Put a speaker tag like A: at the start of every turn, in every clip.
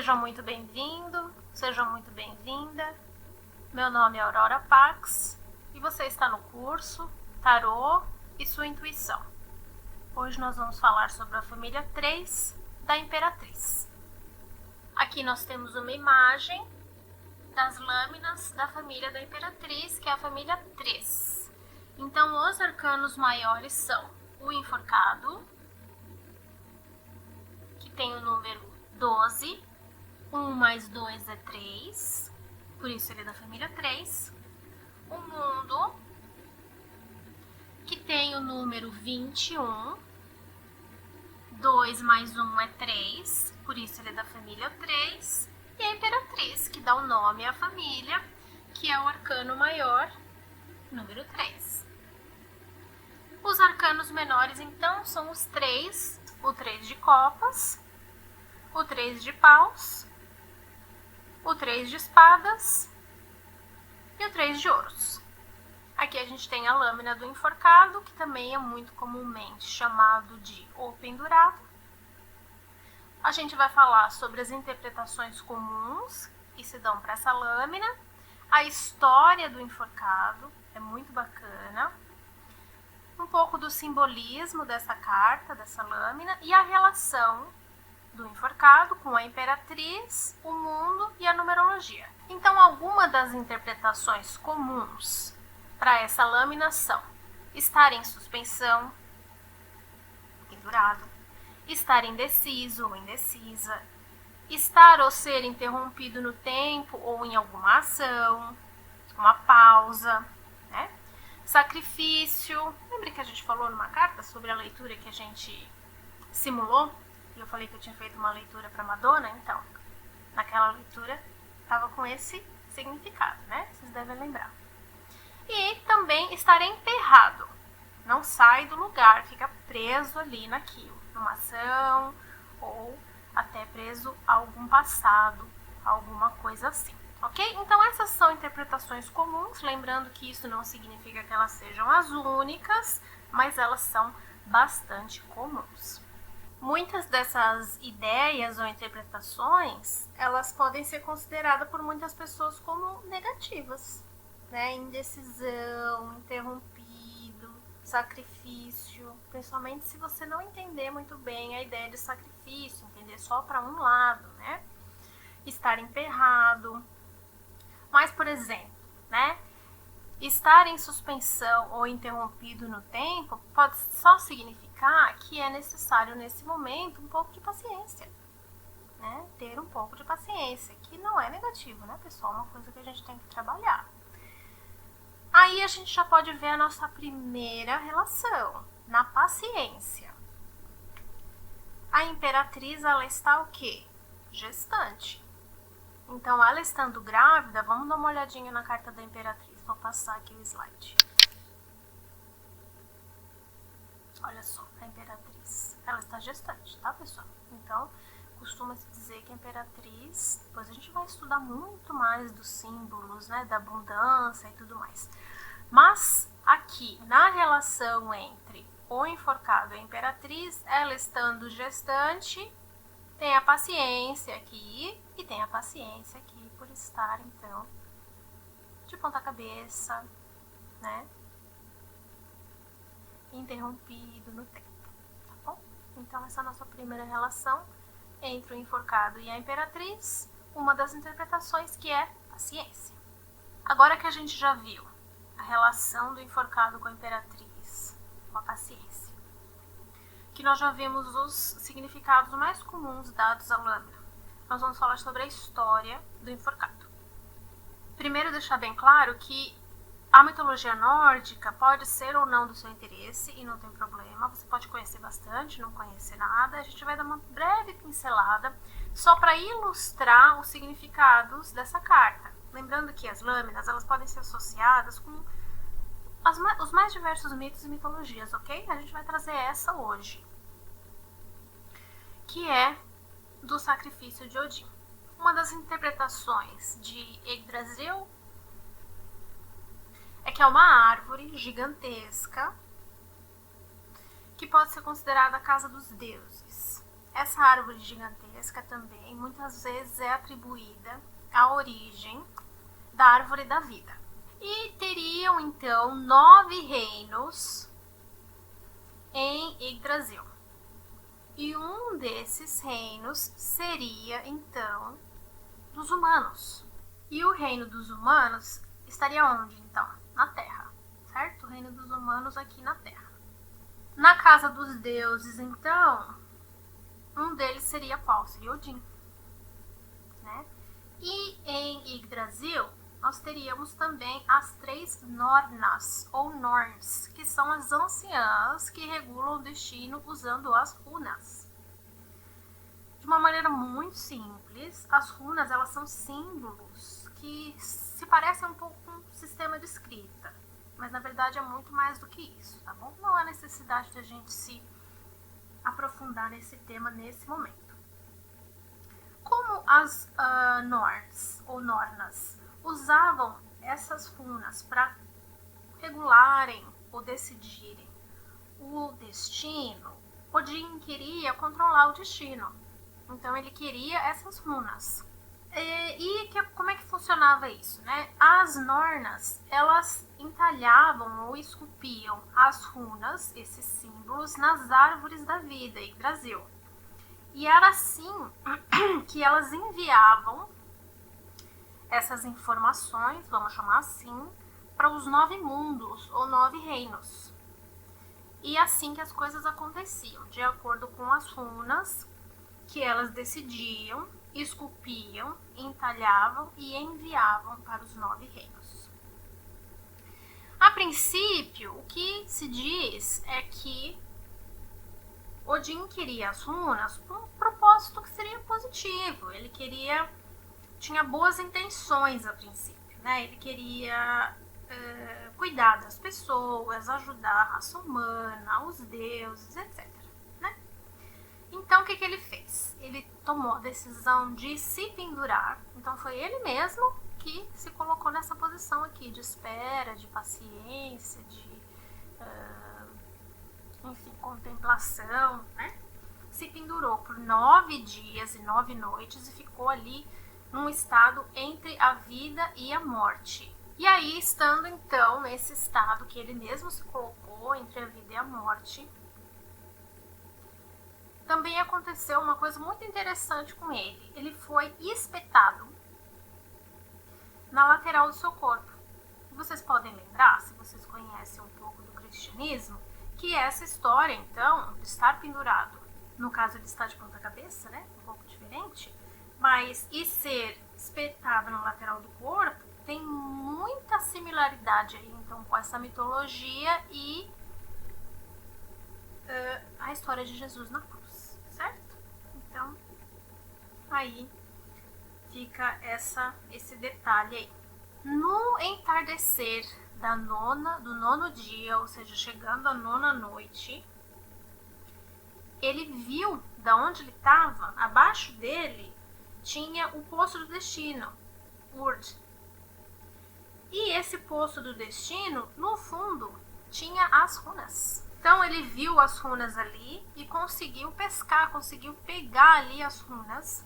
A: Seja muito bem-vindo, seja muito bem-vinda. Meu nome é Aurora Pax e você está no curso Tarô e sua Intuição. Hoje nós vamos falar sobre a família 3 da Imperatriz. Aqui nós temos uma imagem das lâminas da família da Imperatriz, que é a família 3. Então, os arcanos maiores são o Enforcado, que tem o número 12, 1 mais 2 é 3, por isso ele é da família 3. O Mundo, que tem o número 21, 2 mais 1 é 3, por isso ele é da família 3. E a Imperatriz, que dá o nome à família, que é o arcano maior, número 3. Os arcanos menores, então, são os 3, o 3 de copas, o 3 de paus, o 3 de espadas e o 3 de ouros. Aqui a gente tem a lâmina do enforcado, que também é muito comumente chamado de o pendurado. A gente vai falar sobre as interpretações comuns que se dão para essa lâmina, a história do enforcado, é muito bacana, um pouco do simbolismo dessa carta, dessa lâmina, e a relação do enforcado com a Imperatriz, o mundo e a numerologia. Então, algumas das interpretações comuns para essa lâmina são estar em suspensão, pendurado, estar indeciso ou indecisa, estar ou ser interrompido no tempo ou em alguma ação, uma pausa, né? Sacrifício. Lembra que a gente falou numa carta sobre a leitura que a gente simulou? E eu falei que eu tinha feito uma leitura para Madonna? Então, naquela leitura estava com esse significado, né? Vocês devem lembrar. E também estar emperrado. Não sai do lugar, fica preso ali naquilo, numa ação ou até preso a algum passado, alguma coisa assim, ok? Então essas são interpretações comuns, lembrando que isso não significa que elas sejam as únicas, mas elas são bastante comuns. Muitas dessas ideias ou interpretações, elas podem ser consideradas por muitas pessoas como negativas, né? Indecisão, interrompido, sacrifício, principalmente se você não entender muito bem a ideia de sacrifício, entender só para um lado, né? Estar emperrado. Mas, por exemplo, né? Estar em suspensão ou interrompido no tempo pode só significar que é necessário nesse momento um pouco de paciência, né? Ter um pouco de paciência, que não é negativo, né, pessoal? É uma coisa que a gente tem que trabalhar. Aí a gente já pode ver a nossa primeira relação, na paciência. A Imperatriz, ela está o quê? Gestante. Então, ela estando grávida, vamos dar uma olhadinha na carta da Imperatriz. Vou passar aqui o slide. Olha só, a Imperatriz, ela está gestante, tá, pessoal? Então, costuma-se dizer que a Imperatriz, depois a gente vai estudar muito mais dos símbolos, né, da abundância e tudo mais. Mas, aqui, na relação entre o enforcado e a Imperatriz, ela estando gestante, tem a paciência aqui e tem a paciência aqui por estar, então, de ponta cabeça, né, interrompido no tempo, tá bom? Então, essa é a nossa primeira relação entre o enforcado e a Imperatriz, uma das interpretações que é paciência. Agora que a gente já viu a relação do enforcado com a Imperatriz, com a paciência, que nós já vimos os significados mais comuns dados à lâmina, nós vamos falar sobre a história do enforcado. Primeiro, deixar bem claro que a mitologia nórdica pode ser ou não do seu interesse e não tem problema, você pode conhecer bastante, não conhecer nada, a gente vai dar uma breve pincelada só para ilustrar os significados dessa carta. Lembrando que as lâminas, elas podem ser associadas com os mais diversos mitos e mitologias, ok? A gente vai trazer essa hoje, que é do sacrifício de Odin. Uma das interpretações de Yggdrasil é que é uma árvore gigantesca que pode ser considerada a casa dos deuses. essa árvore gigantesca também muitas vezes é atribuída à origem da árvore da vida. E teriam então 9 reinos em Yggdrasil. E um desses reinos seria então dos humanos. E o reino dos humanos estaria onde então? Na Terra, certo? O reino dos humanos aqui na Terra. Na casa dos deuses, então, um deles seria qual? Seria Odin, né? E em Yggdrasil, nós teríamos também as 3 Nornas, ou Norns, que são as anciãs que regulam o destino usando as runas. De uma maneira muito simples, as runas elas são símbolos que se parecem um pouco com um sistema de escrita, mas na verdade é muito mais do que isso, tá bom? Não há necessidade de a gente se aprofundar nesse tema nesse momento. Como as Norns ou Nornas usavam essas runas para regularem ou decidirem o destino, Odin queria controlar o destino. Então ele queria essas runas. Como é que funcionava isso, né? As Nornas, elas entalhavam ou esculpiam as runas, esses símbolos, nas árvores da vida, Yggdrasil. E era assim que elas enviavam essas informações, vamos chamar assim, para os 9 mundos ou 9 reinos. E assim que as coisas aconteciam, de acordo com as runas que elas decidiam, esculpiam, entalhavam e enviavam para os 9 reinos. A princípio, o que se diz é que Odin queria as runas por um propósito que seria positivo. Ele tinha boas intenções a princípio, né? Ele queria cuidar das pessoas, ajudar a raça humana, os deuses, etc. Né? Então, o que ele fez? Ele tomou a decisão de se pendurar. Então, foi ele mesmo que se colocou nessa posição aqui de espera, de paciência, de contemplação, né? Se pendurou por 9 dias e 9 noites e ficou ali num estado entre a vida e a morte. E aí, estando então nesse estado que ele mesmo se colocou entre a vida e a morte, também aconteceu uma coisa muito interessante com ele. Ele foi espetado na lateral do seu corpo. E vocês podem lembrar, se vocês conhecem um pouco do cristianismo, que essa história, então, de estar pendurado, no caso de estar de ponta cabeça, né, um pouco diferente, mas e ser espetado na lateral do corpo, tem muita similaridade aí, então, com essa mitologia e a história de Jesus na cruz, certo? Então, aí fica esse detalhe aí. No entardecer do 9º dia, ou seja, chegando à 9ª noite, ele viu da onde ele estava, abaixo dele, tinha o Poço do Destino, Urd. E esse Poço do Destino, no fundo, tinha as runas. Então ele viu as runas ali e conseguiu pescar, conseguiu pegar ali as runas.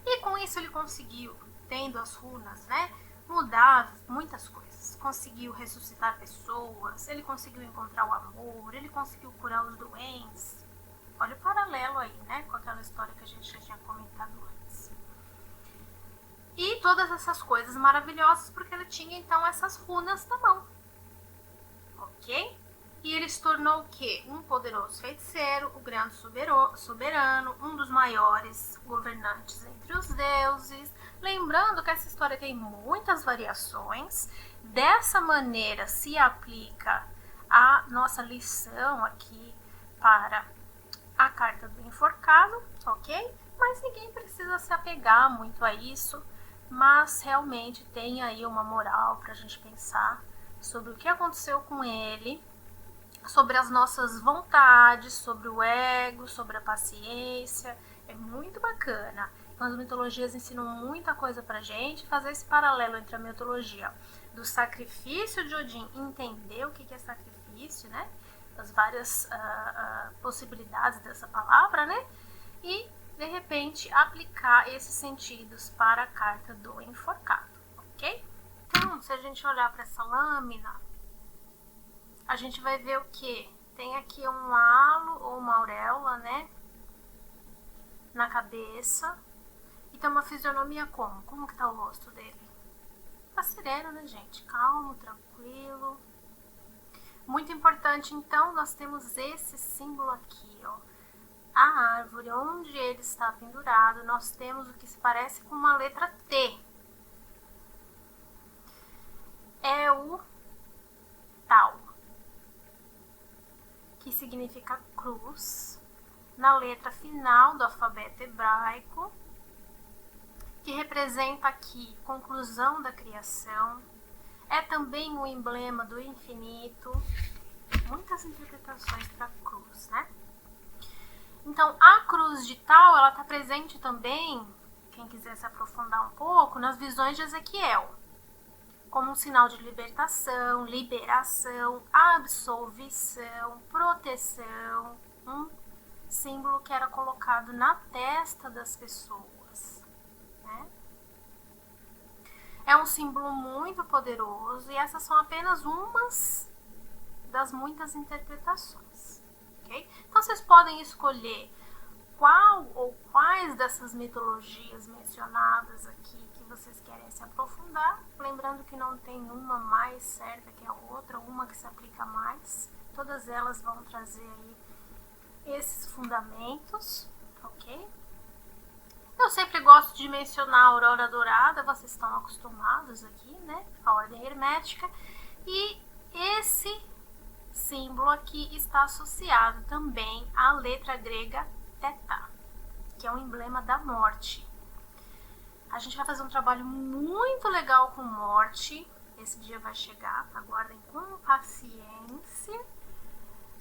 A: E com isso ele conseguiu, tendo as runas, né, mudar muitas coisas. Conseguiu ressuscitar pessoas, ele conseguiu encontrar o amor, ele conseguiu curar os doentes. Olha o paralelo aí, né, com aquela história que a gente já tinha comentado antes. E todas essas coisas maravilhosas porque ele tinha então essas runas na mão. Ok? E ele se tornou o quê? Um poderoso feiticeiro, o grande soberano, um dos maiores governantes entre os deuses. Lembrando que essa história tem muitas variações. Dessa maneira se aplica a nossa lição aqui para a carta do enforcado, ok? Mas ninguém precisa se apegar muito a isso, mas realmente tem aí uma moral para a gente pensar sobre o que aconteceu com ele, sobre as nossas vontades, sobre o ego, sobre a paciência. É muito bacana. As mitologias ensinam muita coisa pra gente. Fazer esse paralelo entre a mitologia do sacrifício de Odin, entender o que é sacrifício, né? das várias possibilidades dessa palavra, né? E, de repente, aplicar esses sentidos para a carta do enforcado, ok? Então, se a gente olhar para essa lâmina, a gente vai ver o quê? Tem aqui um halo ou uma auréola, né? Na cabeça. E tem uma fisionomia como? Como que tá o rosto dele? Tá sereno, né, gente? Calmo, tranquilo. Muito importante, então, nós temos esse símbolo aqui, ó. A árvore, onde ele está pendurado, nós temos o que se parece com uma letra T. É o Tau, que significa cruz, na letra final do alfabeto hebraico, que representa aqui conclusão da criação. É também o emblema do infinito. Muitas interpretações para a cruz, né? Então, a cruz de Tau, ela está presente também, quem quiser se aprofundar um pouco, nas visões de Ezequiel, como um sinal de libertação, liberação, absolvição, proteção, um símbolo que era colocado na testa das pessoas, né? É um símbolo muito poderoso e essas são apenas umas das muitas interpretações, ok? Então vocês podem escolher qual ou quais dessas mitologias mencionadas aqui que vocês querem se aprofundar, lembrando que não tem uma mais certa que a outra, uma que se aplica mais, todas elas vão trazer aí esses fundamentos, ok? Eu sempre gosto de mencionar a aurora dourada, vocês estão acostumados aqui, né? A ordem hermética. E esse símbolo aqui está associado também à letra grega θ, que é um emblema da morte. A gente vai fazer um trabalho muito legal com morte. Esse dia vai chegar, aguardem com paciência.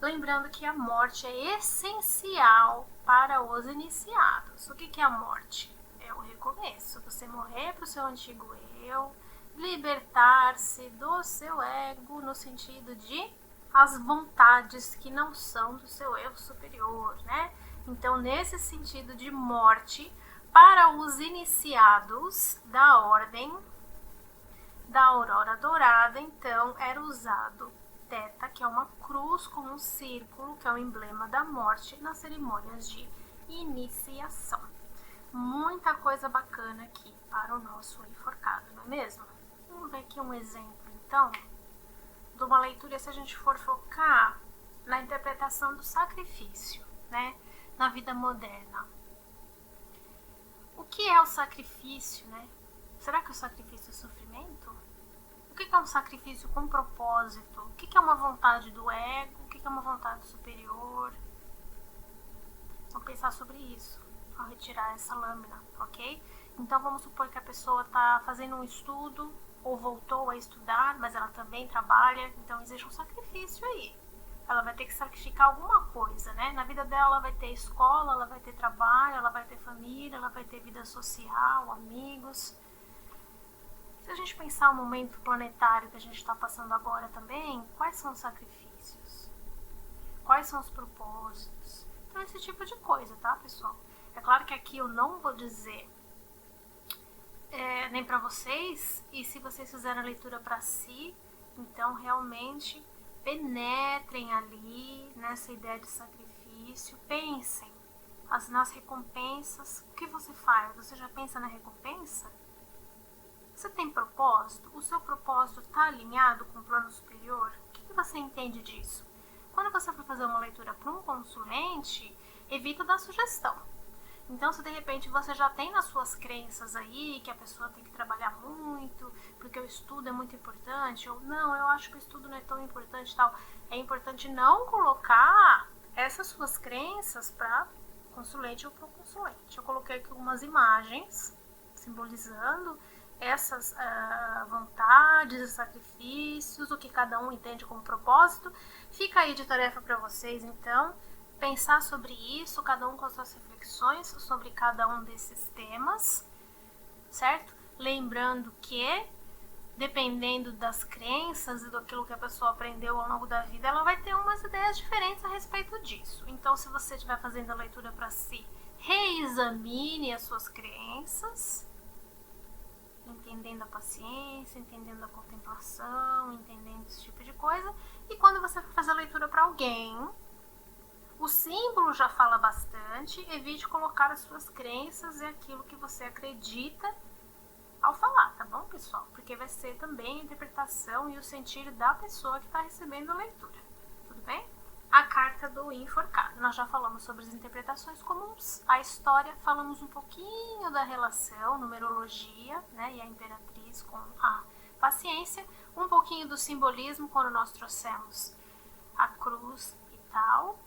A: Lembrando que a morte é essencial para os iniciados. O que é a morte? É o recomeço. Você morrer para o seu antigo eu, libertar-se do seu ego no sentido de as vontades que não são do seu eu superior, né? Então, nesse sentido de morte, para os iniciados da ordem da aurora dourada, então, era usado θ, que é uma cruz com um círculo, que é o emblema da morte, nas cerimônias de iniciação. Muita coisa bacana aqui para o nosso enforcado, não é mesmo? Vamos ver aqui um exemplo, então, de uma leitura, se a gente for focar na interpretação do sacrifício, né, na vida moderna. O que é o sacrifício, né? Será que o sacrifício é sofrimento? O que é um sacrifício com propósito? O que é uma vontade do ego? O que é uma vontade superior? Vamos pensar sobre isso ao retirar essa lâmina, ok? Então vamos supor que a pessoa está fazendo um estudo ou voltou a estudar, mas ela também trabalha, então existe um sacrifício aí. Ela vai ter que sacrificar alguma coisa, né? Na vida dela ela vai ter escola, ela vai ter trabalho, ela vai ter família, ela vai ter vida social, amigos. Se a gente pensar o momento planetário que a gente está passando agora também, quais são os sacrifícios? Quais são os propósitos? Então, esse tipo de coisa, tá, pessoal? É claro que aqui eu não vou dizer nem para vocês, e se vocês fizerem a leitura para si, então realmente penetrem ali nessa ideia de sacrifício, pensem nas recompensas. O que você faz? Você já pensa na recompensa? Você tem propósito? O seu propósito está alinhado com o plano superior? O que você entende disso? Quando você for fazer uma leitura para um consulente, evita dar sugestão. Então, se de repente você já tem nas suas crenças aí que a pessoa tem que trabalhar muito, porque o estudo é muito importante, ou não, eu acho que o estudo não é tão importante, tal, é importante não colocar essas suas crenças para consulente ou para o consulente. Eu coloquei aqui algumas imagens simbolizando essas vontades e sacrifícios, o que cada um entende como propósito. Fica aí de tarefa para vocês, então, pensar sobre isso, cada um com as suas reflexões sobre cada um desses temas, certo? Lembrando que dependendo das crenças e daquilo que a pessoa aprendeu ao longo da vida, ela vai ter umas ideias diferentes a respeito disso. Então, se você estiver fazendo a leitura para si, reexamine as suas crenças, entendendo a paciência, entendendo a contemplação, entendendo esse tipo de coisa. E quando você for fazer a leitura para alguém, o símbolo já fala bastante, evite colocar as suas crenças e aquilo que você acredita ao falar, tá bom, pessoal? Porque vai ser também a interpretação e o sentido da pessoa que está recebendo a leitura, tudo bem? A carta do enforcado. Nós já falamos sobre as interpretações comuns, a história, falamos um pouquinho da relação, numerologia, né, e a imperatriz com a paciência, um pouquinho do simbolismo quando nós trouxemos a cruz e tal.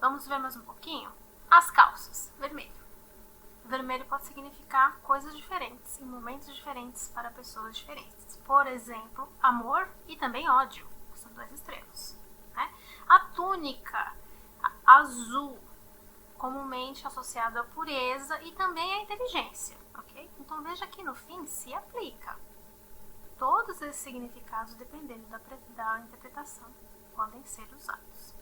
A: Vamos ver mais um pouquinho? As calças, vermelho. Vermelho pode significar coisas diferentes, em momentos diferentes, para pessoas diferentes. Por exemplo, amor e também ódio, são dois extremos. Né? A túnica azul, comumente associada à pureza e também à inteligência. Okay? Então veja que no fim se aplica. Todos esses significados, dependendo da interpretação, podem ser usados.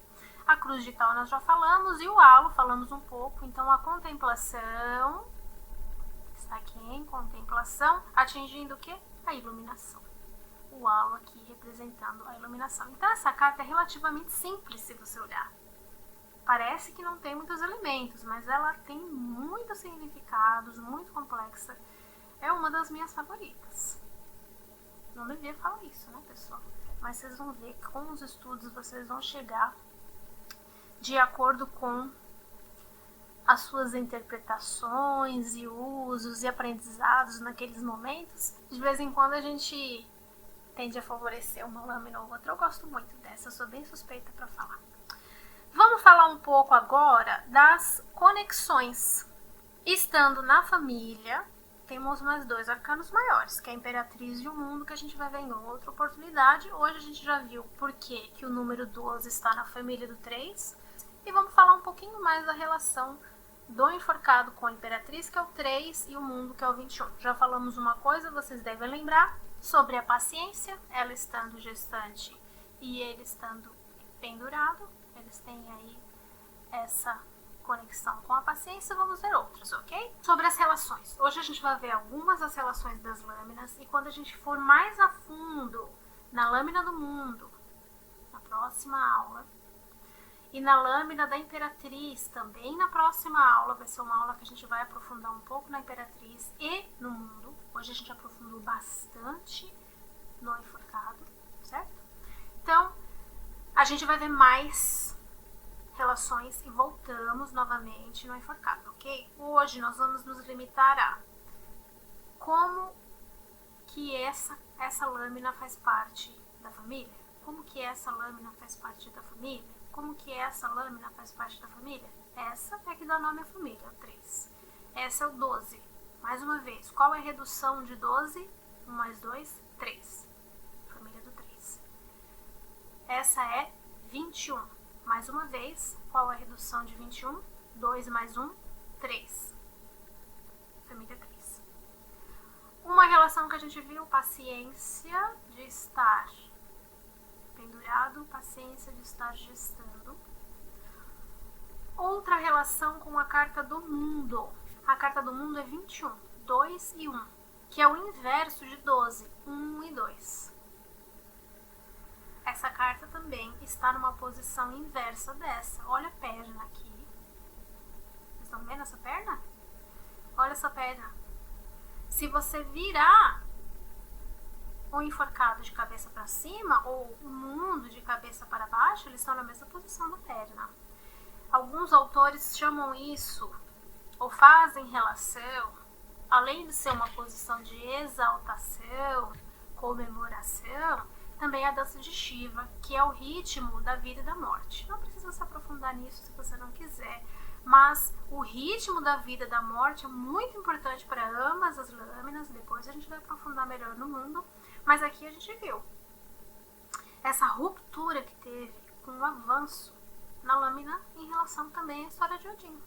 A: A cruz de tal nós já falamos e o halo falamos um pouco. Então a contemplação está aqui em contemplação, atingindo o que? A iluminação. O halo aqui representando a iluminação. Então essa carta é relativamente simples se você olhar. Parece que não tem muitos elementos, mas ela tem muitos significados, muito complexa. É uma das minhas favoritas. Não devia falar isso, né, pessoal? Mas vocês vão ver que com os estudos vocês vão chegar de acordo com as suas interpretações e usos e aprendizados naqueles momentos. De vez em quando a gente tende a favorecer uma lâmina ou outra. Eu gosto muito dessa, sou bem suspeita para falar. Vamos falar um pouco agora das conexões. Estando na família, temos mais dois arcanos maiores, que é a Imperatriz e o Mundo, que a gente vai ver em outra oportunidade. Hoje a gente já viu por que o número 12 está na família do 3. E vamos falar um pouquinho mais da relação do enforcado com a Imperatriz, que é o 3, e o Mundo, que é o 21. Já falamos uma coisa, vocês devem lembrar, sobre a paciência, ela estando gestante e ele estando pendurado. Eles têm aí essa conexão com a paciência, vamos ver outras, ok? Sobre as relações. Hoje a gente vai ver algumas das relações das lâminas e quando a gente for mais a fundo na lâmina do Mundo, na próxima aula, e na lâmina da Imperatriz, também na próxima aula, vai ser uma aula que a gente vai aprofundar um pouco na Imperatriz e no Mundo. Hoje a gente aprofundou bastante no enforcado, certo? Então, a gente vai ver mais relações e voltamos novamente no enforcado, ok? Hoje nós vamos nos limitar a como que essa lâmina faz parte da família, como que essa lâmina faz parte da família, como que essa lâmina faz parte da família. Essa é que dá nome à família, o 3. Essa é o 12. Mais uma vez, qual é a redução de 12? 1 mais 2, 3. Família do 3. Essa é 21. Mais uma vez, qual é a redução de 21? 2 mais 1, 3. Família 3. Uma relação que a gente viu, paciência de estar pendurado, paciência de estar gestando. Outra relação com a carta do Mundo. A carta do Mundo é 21, 2 e 1, que é o inverso de 12, 1 e 2. Essa carta também está numa posição inversa dessa. Olha a perna aqui. Vocês estão vendo essa perna? Olha essa perna. Se você virar o enforcado de cabeça para cima ou o Mundo de cabeça para baixo, eles estão na mesma posição da perna. Alguns autores chamam isso ou fazem relação, além de ser uma posição de exaltação, comemoração, também a dança de Shiva, que é o ritmo da vida e da morte. Não precisa se aprofundar nisso se você não quiser, mas o ritmo da vida e da morte é muito importante para ambas as lâminas. Depois a gente vai aprofundar melhor no Mundo, mas aqui a gente viu essa ruptura que teve com o avanço na lâmina em relação também à história de Odin,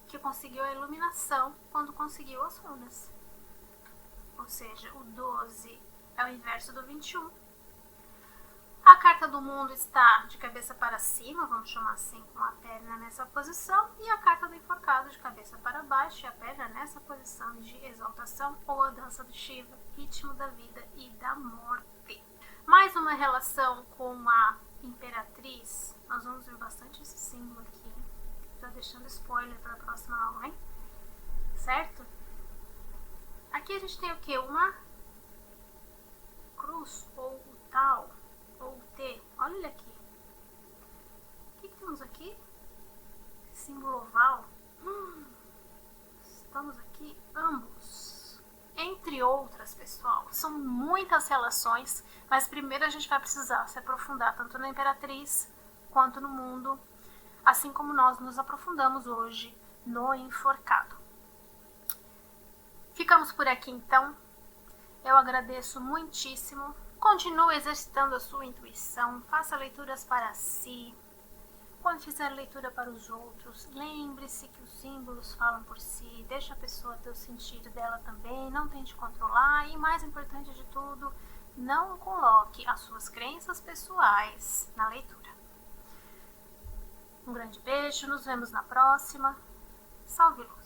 A: que conseguiu a iluminação quando conseguiu as runas. Ou seja, o 12 é o inverso do 21. A carta do mundo está de cabeça para cima, vamos chamar assim, com a perna nessa posição, e a carta do enforcado de cabeça para baixo e a perna nessa posição de exaltação, ou a dança do Shiva, ritmo da vida e da morte. Mais uma relação com a imperatriz, nós vamos ver bastante esse símbolo aqui, já deixando spoiler para a próxima aula, hein? Certo? Aqui a gente tem o que? Uma cruz, ou o tal, ou o T. Olha aqui. O que temos aqui? Símbolo oval. Estamos aqui ambos. Entre outras, pessoal. São muitas relações, mas primeiro a gente vai precisar se aprofundar tanto na imperatriz quanto no mundo, assim como nós nos aprofundamos hoje no enforcado. Ficamos por aqui então. Eu agradeço muitíssimo. Continue exercitando a sua intuição, faça leituras para si. Quando fizer leitura para os outros, lembre-se que os símbolos falam por si, deixa a pessoa ter o sentido dela também, não tente controlar e, mais importante de tudo, não coloque as suas crenças pessoais na leitura. Um grande beijo, nos vemos na próxima. Salve luz!